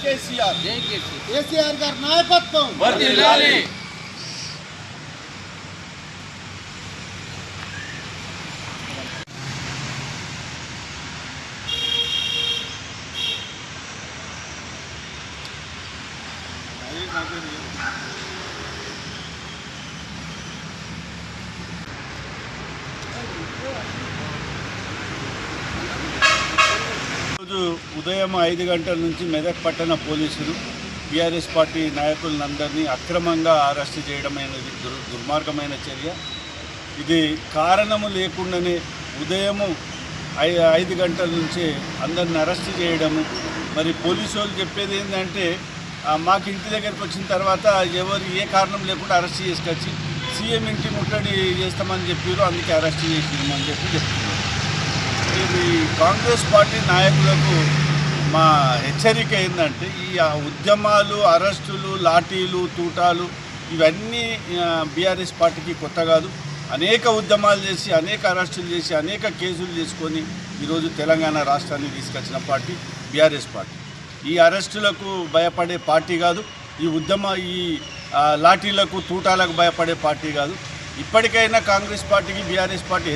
కేసీఆర్. కేసీఆర్ గారి నాయకత్వం వర్ధిల్లాలి. రోజు ఉదయం 5 గంటల నుంచి మెదక్ పట్టణ పోలీసులు బీఆర్ఎస్ పార్టీ నాయకులందరినీ అక్రమంగా అరెస్ట్ చేయడం అనేది దుర్మార్గమైన చర్య. ఇది కారణము లేకుండానే ఉదయము 5 గంటల నుంచే అందరిని అరెస్ట్ చేయడము. మరి పోలీసు వాళ్ళు చెప్పేది ఏంటంటే మాకు ఇంటి దగ్గరికి వచ్చిన తర్వాత ఎవరు ఏ కారణం లేకుండా అరెస్ట్ చేసుకొచ్చి సీఎం ఇంటి ముట్టడి చేస్తామని చెప్పారు, అందుకే అరెస్ట్ చేసినామని చెప్తున్నారు. ఇది కాంగ్రెస్ పార్టీ నాయకులకు మా హెచ్చరిక ఏంటంటే ఈ ఉద్యమాలు, అరెస్టులు, లాఠీలు, తూటాలు ఇవన్నీ బీఆర్ఎస్ పార్టీకి కొత్త కాదు. అనేక ఉద్యమాలు చేసి, అనేక అరెస్టులు చేసి, అనేక కేసులు చేసుకొని ఈరోజు తెలంగాణ రాష్ట్రాన్ని తీసుకొచ్చిన పార్టీ బీఆర్ఎస్ పార్టీ. ఈ అరెస్టులకు భయపడే పార్టీ కాదు, ఈ లాఠీలకు, తూటాలకు భయపడే పార్టీ కాదు. ఇప్పటికైనా కాంగ్రెస్ పార్టీకి బీఆర్ఎస్ పార్టీ